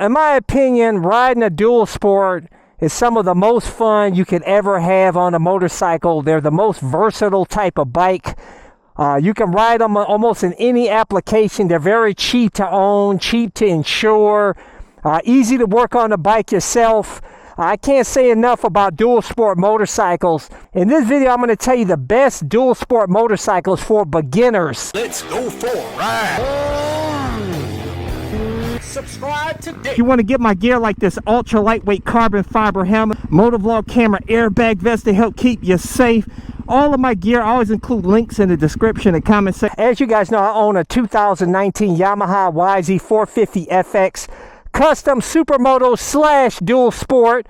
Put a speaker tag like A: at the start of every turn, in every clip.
A: in my opinion, riding a dual sport is some of the most fun you could ever have on a motorcycle. They're the most versatile type of bike. You can ride them almost in any application. They're very cheap to own, cheap to insure, easy to work on the bike yourself. I can't say enough about dual sport motorcycles. In this video, I'm going to tell you the best dual sport motorcycles for beginners.
B: Let's go for a ride. Subscribe today.
A: You want to get my gear like this ultra lightweight carbon fiber helmet, motovlog camera, airbag vest to help keep you safe. All of my gear, I always include links in the description and comment section. As you guys know, I own a 2019 Yamaha YZ450FX custom supermoto / dual sport.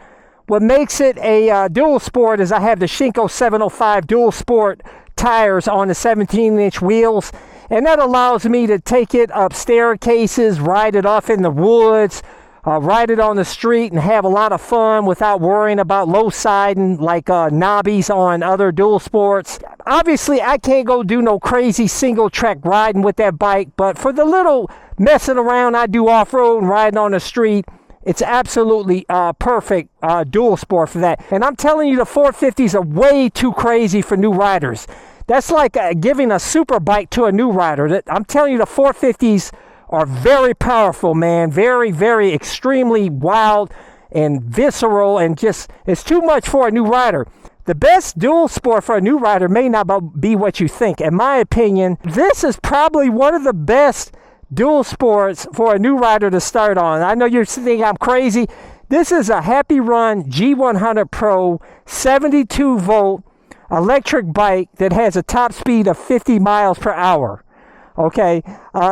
A: What makes it a dual sport is I have the Shinko 705 dual sport tires on the 17-inch wheels, and that allows me to take it up staircases, ride it off in the woods, ride it on the street, and have a lot of fun without worrying about low siding like knobbies on other dual sports. Obviously, I can't go do no crazy single track riding with that bike, but for the little messing around I do off-road and riding on the street, it's absolutely perfect dual sport for that. And I'm telling you, the 450s are way too crazy for new riders. That's like giving a super bike to a new rider. I'm telling you, the 450s are very powerful, man. Very, very extremely wild and visceral, and just, it's too much for a new rider. The best dual sport for a new rider may not be what you think. In my opinion, this is probably one of the best dual sports for a new rider to start on. I know you're thinking I'm crazy. This is a HappyRun G100 Pro 72 volt electric bike that has a top speed of 50 miles per hour. Okay,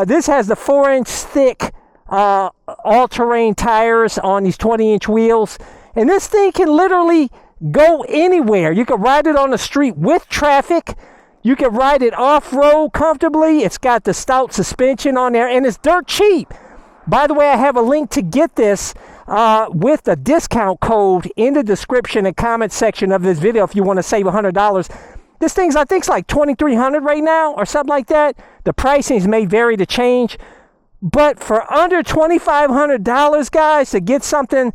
A: this has the 4-inch thick all-terrain tires on these 20-inch wheels, and this thing can literally go anywhere. You can ride it on the street with traffic. You can ride it off-road comfortably. It's got the stout suspension on there, and it's dirt cheap. By the way, I have a link to get this with a discount code in the description and comment section of this video if you want to save $100. This thing's, I think, it's like $2,300 right now or something like that. The pricing may vary to change. But for under $2,500, guys, to get something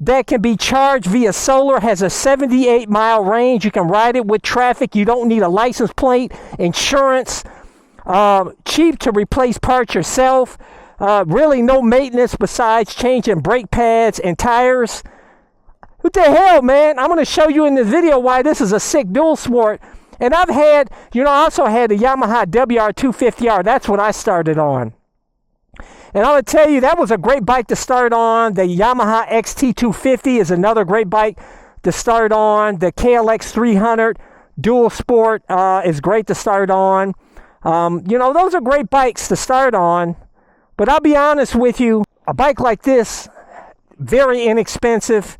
A: that can be charged via solar, has a 78-mile range. You can ride it with traffic. You don't need a license plate, insurance, cheap to replace parts yourself. Really no maintenance besides changing brake pads and tires. What the hell, man? I'm going to show you in this video why this is a sick dual sport. And I've had, I also had a Yamaha WR250R. That's what I started on. And I'm going to tell you, that was a great bike to start on. The Yamaha XT250 is another great bike to start on. The KLX 300 dual sport is great to start on. Those are great bikes to start on. But I'll be honest with you, a bike like this, very inexpensive,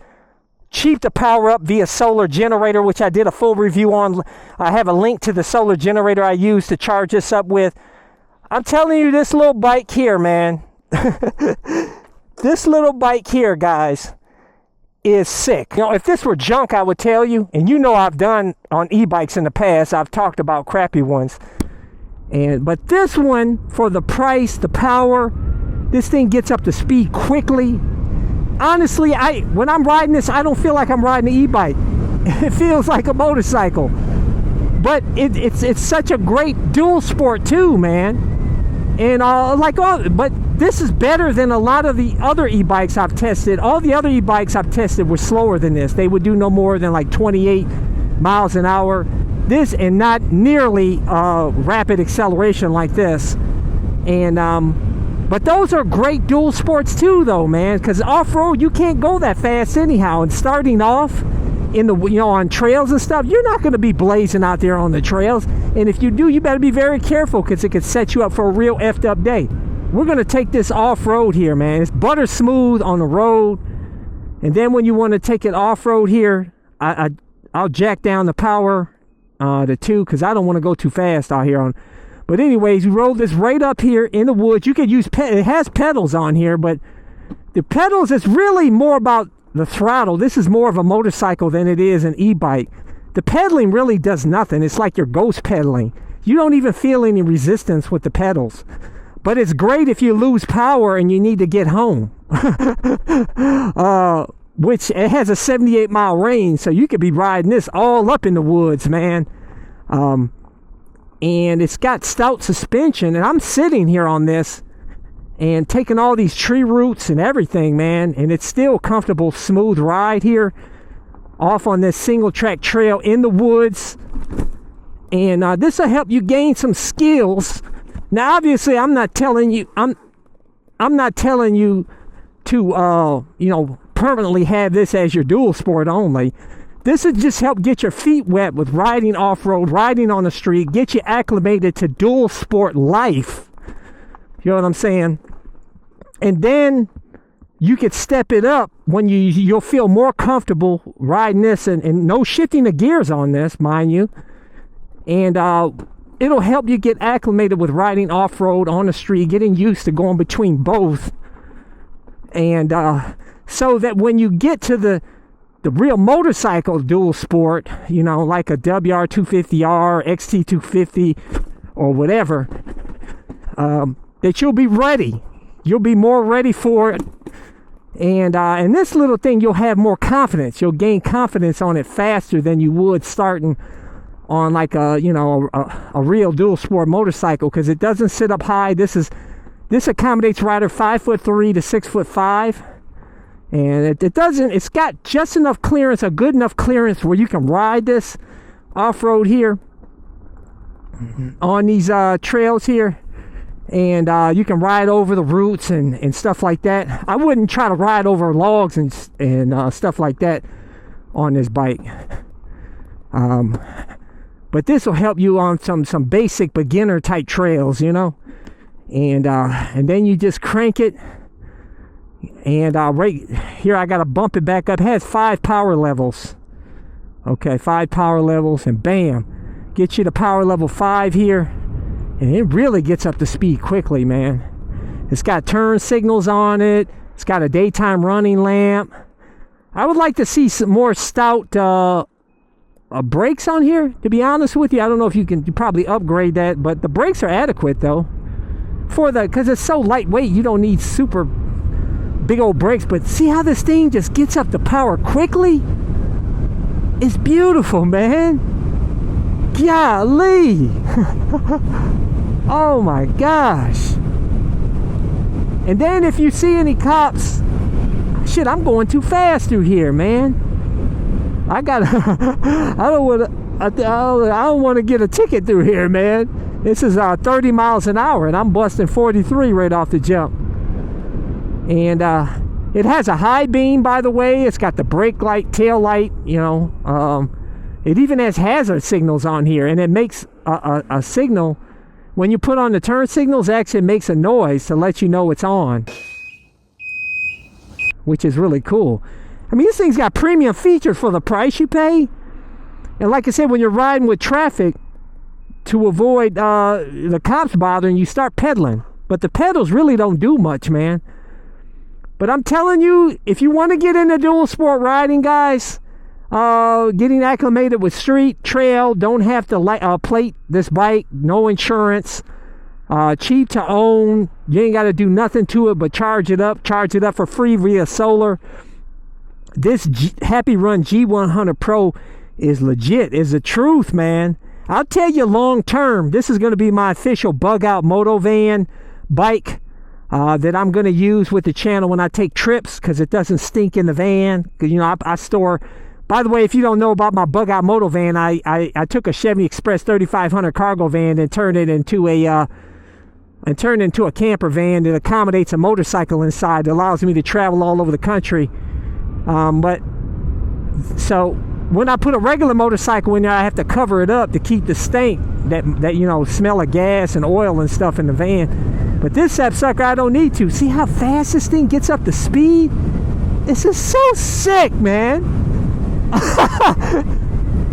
A: cheap to power up via solar generator, which I did a full review on. I have a link to the solar generator I use to charge this up with. I'm telling you, this little bike here, man, this little bike here, guys, is sick. If this were junk, I would tell you, and I've done on e-bikes in the past, I've talked about crappy ones. But this one, for the price, the power, this thing gets up to speed quickly. Honestly, when I'm riding this, I don't feel like I'm riding an e-bike. It feels like a motorcycle. But it's such a great dual sport too, man. And but this is better than a lot of the other e-bikes I've tested. All the other e-bikes I've tested were slower than this. They would do no more than like 28 miles an hour. This, and not nearly rapid acceleration like this. And but those are great dual sports too, though, man, because off-road you can't go that fast anyhow. And starting off in the on trails and stuff, you're not going to be blazing out there on the trails. And if you do, you better be very careful, because it could set you up for a real effed up day. We're going to take this off-road here, man. It's butter smooth on the road, and then when you want to take it off-road here, I'll jack down the power to 2, because I don't want to go too fast out here on. But anyways, you roll this right up here in the woods. You could use it has pedals on here, but the pedals is really more about the throttle. This is more of a motorcycle than it is an e-bike. The pedaling really does nothing. It's like you're ghost pedaling. You don't even feel any resistance with the pedals. But it's great if you lose power and you need to get home. which it has a 78-mile range, so you could be riding this all up in the woods, man. And it's got stout suspension, and I'm sitting here on this and taking all these tree roots and everything, man, and it's still a comfortable, smooth ride here off on this single track trail in the woods. And this will help you gain some skills. Now, obviously, I'm not telling you to permanently have this as your dual sport only. This would just help get your feet wet with riding off-road, riding on the street, get you acclimated to dual sport life. You know what I'm saying? And then you could step it up when you'll feel more comfortable riding this, and no shifting the gears on this, mind you. And it'll help you get acclimated with riding off-road on the street, getting used to going between both. And so that when you get to the real motorcycle dual sport, like a WR250R, XT250, or whatever, that you'll be ready. You'll be more ready for it. And in this little thing, you'll have more confidence. You'll gain confidence on it faster than you would starting on like a real dual sport motorcycle, because it doesn't sit up high. This accommodates rider 5'3" to 6'5", and it's got just enough clearance, a good enough clearance where you can ride this off-road here on these trails here. And you can ride over the roots and stuff like that. I wouldn't try to ride over logs and stuff like that on this bike. But this will help you on some basic beginner type trails, and then you just crank it. And right here, I got to bump it back up. It has 5 power levels. Okay, 5 power levels, and bam, get you to power level 5 here. And it really gets up to speed quickly, man. It's got turn signals on it. It's got a daytime running lamp. I would like to see some more stout brakes on here, to be honest with you. I don't know if you probably upgrade that, but the brakes are adequate, though. Because it's so lightweight, you don't need super big old brakes. But see how this thing just gets up to power quickly? It's beautiful, man. Golly. Oh my gosh. And then if you see any cops, shit, I'm going too fast through here, man. I don't want to get a ticket through here, man. This is 30 miles an hour, and I'm busting 43 right off the jump. And it has a high beam, by the way. It's got the brake light, tail light, it even has hazard signals on here, and it makes a signal. When you put on the turn signals, actually makes a noise to let you know it's on, which is really cool. I mean, this thing's got premium features for the price you pay. And like I said, when you're riding with traffic, to avoid the cops bothering you, start pedaling. But the pedals really don't do much, man. But I'm telling you, if you want to get into dual sport riding, guys, getting acclimated with street, trail, don't have to plate this bike, no insurance, cheap to own, you ain't got to do nothing to it but charge it up for free via solar. This Happy Run G100 Pro is legit, is the truth, man. I'll tell you, long term, this is going to be my official bug out moto van bike that I'm going to use with the channel when I take trips, because it doesn't stink in the van. I store. By the way, if you don't know about my bug out moto van, I took a Chevy Express 3500 cargo van and turned it into a camper van that accommodates a motorcycle inside, that allows me to travel all over the country. But so when I put a regular motorcycle in there, I have to cover it up to keep the stink that smell of gas and oil and stuff in the van. But this sucker, I don't need to. See how fast this thing gets up to speed? This is so sick, man.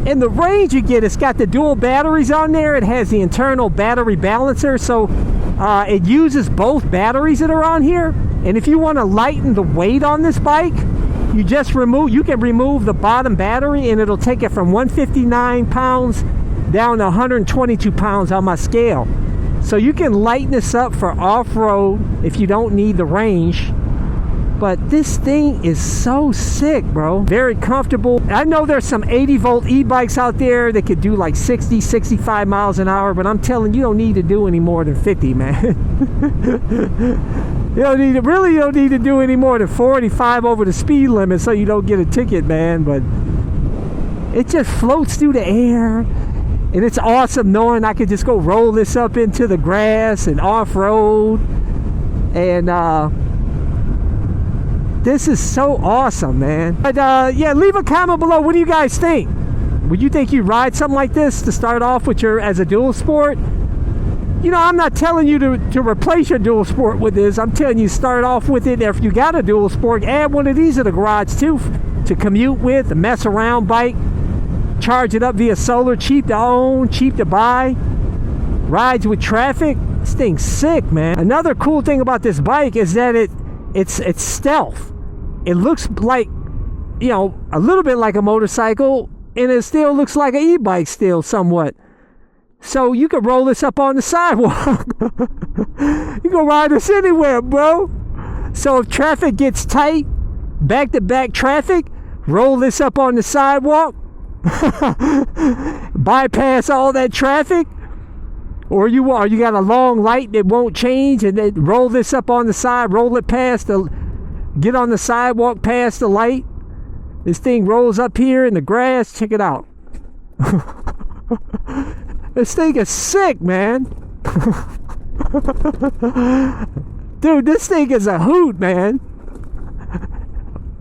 A: And the range you get, it's got the dual batteries on there. It has the internal battery balancer, so it uses both batteries that are on here. And if you want to lighten the weight on this bike, you can remove the bottom battery, and it'll take it from 159 pounds down to 122 pounds on my scale. So you can lighten this up for off-road if you don't need the range. But this thing is so sick, bro. Very comfortable. I know there's some 80-volt e-bikes out there that could do like 60, 65 miles an hour, but I'm telling you, you don't need to do any more than 50, man. You don't need to do any more than 45 over the speed limit so you don't get a ticket, man. But it just floats through the air, and it's awesome knowing I could just go roll this up into the grass and off-road. And this is so awesome, man. But yeah, leave a comment below. What do you guys think? Would you think you'd ride something like this to start off with as a dual sport? You know, I'm not telling you to replace your dual sport with this. I'm telling you, start off with it. If you got a dual sport, add one of these to the garage too, to commute with, a mess around bike. Charge it up via solar, cheap to own, cheap to buy. Rides with traffic. This thing's sick, man. Another cool thing about this bike is that it's stealth. It looks like, you know, a little bit like a motorcycle, and it still looks like an e-bike still somewhat. So you can roll this up on the sidewalk. You can ride this anywhere, bro. So if traffic gets tight, back-to-back traffic, roll this up on the sidewalk. Bypass all that traffic. Or you got a long light that won't change, and then roll this up on the side, roll it past get on the sidewalk past the light. This thing rolls up here in the grass. Check it out. This thing is sick, man. Dude, this thing is a hoot, man.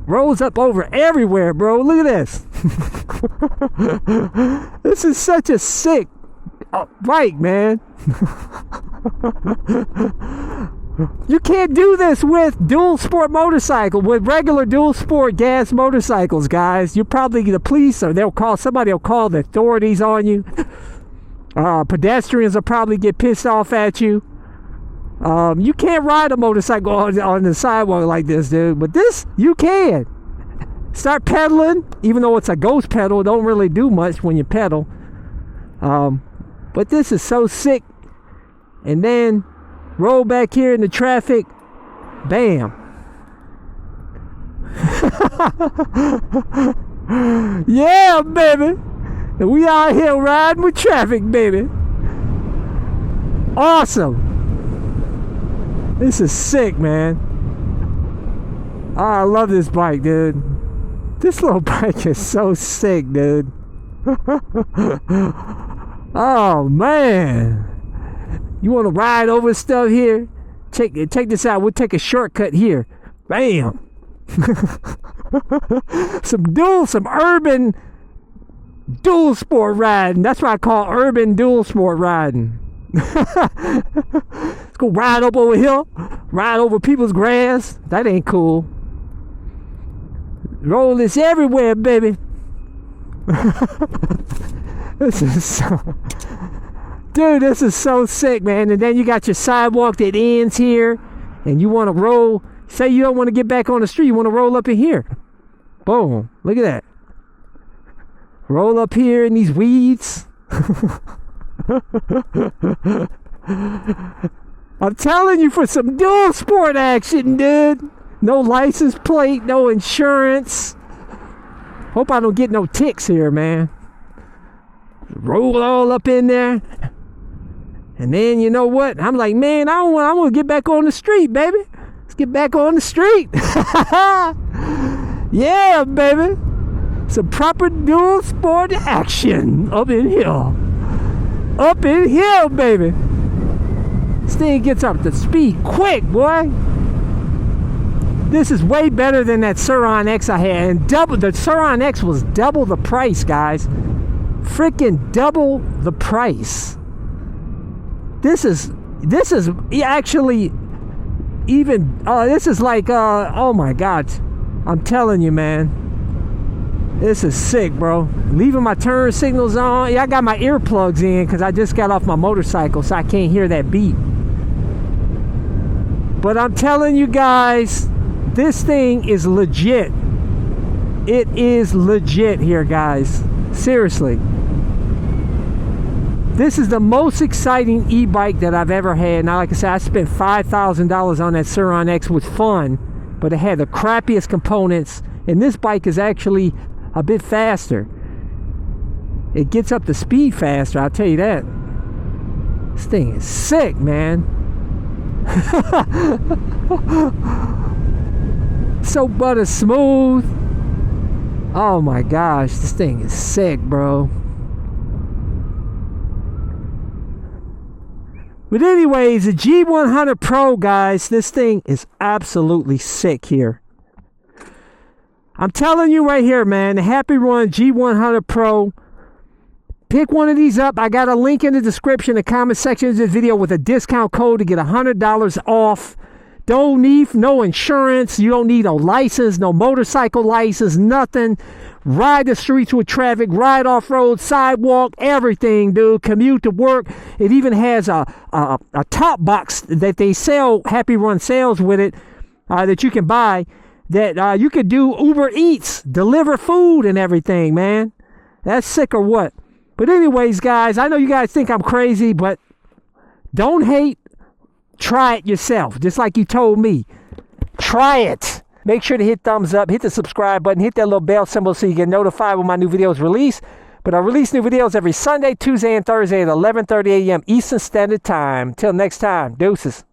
A: Rolls up over everywhere, bro. Look at this. This is such a sick bike, man. You can't do this with dual sport motorcycle, with regular dual sport gas motorcycles, guys. You probably get the police, or somebody will call the authorities on you. Pedestrians will probably get pissed off at you. You can't ride a motorcycle on the sidewalk like this, dude. But this, you can. Start pedaling, even though it's a ghost pedal. It don't really do much when you pedal. But this is so sick. And then roll back here in the traffic. Bam. Yeah, baby. We out here riding with traffic, baby. Awesome. This is sick, man. Oh, I love this bike, dude. This little bike is so sick, dude. Oh, man. You want to ride over stuff here? Check this out. We'll take a shortcut here. Bam. Some urban dual sport riding. That's what I call urban dual sport riding. Let's go ride up over here. Ride over people's grass. That ain't cool. Roll this everywhere, baby. This is so... Dude, this is so sick, man. And then you got your sidewalk that ends here, and you want to roll. Say you don't want to get back on the street. You want to roll up in here. Boom. Look at that. Roll up here in these weeds. I'm telling you, for some dual sport action, dude. No license plate, no insurance. Hope I don't get no ticks here, man. Roll all up in there. And then, you know what? I'm like, man, I want to get back on the street, baby. Let's get back on the street. Yeah, baby. Some proper dual sport action up in here. Up in here, baby. This thing gets up to speed quick, boy. This is way better than that Sur-Ron X I had. And the Sur-Ron X was double the price, guys. Freaking double the price. This is actually even, this is like, oh my God. I'm telling you, man. This is sick, bro. Leaving my turn signals on. Yeah, I got my earplugs in because I just got off my motorcycle, so I can't hear that beep. But I'm telling you guys, this thing is legit. It is legit here, guys. Seriously. This is the most exciting e-bike that I've ever had. Now, like I said, I spent $5,000 on that Sur-Ron X with fun. but it had the crappiest components, and this bike is actually a bit faster. It gets up to speed faster, I'll tell you that. This thing is sick, man. So butter smooth. Oh my gosh, this thing is sick, bro. But anyways, the G100 Pro, guys, this thing is absolutely sick here. I'm telling you right here, man, the Happy Run G100 Pro. Pick one of these up. I got a link in the description, the comment section of this video with a discount code to get $100 off. Don't need no insurance. You don't need a license, no motorcycle license, nothing. Ride the streets with traffic, ride off-road, sidewalk, everything, dude. Commute to work. It even has a top box that they sell, Happy Run sales with it, that you can buy, that you could do Uber Eats, deliver food and everything, man. That's sick or what? But anyways, guys, I know you guys think I'm crazy, but don't hate. Try it yourself, just like you told me. Try it. Make sure to hit thumbs up, hit the subscribe button, hit that little bell symbol so you get notified when my new videos release. But I release new videos every Sunday, Tuesday, and Thursday at 11:30 a.m. Eastern Standard Time. Till next time, deuces.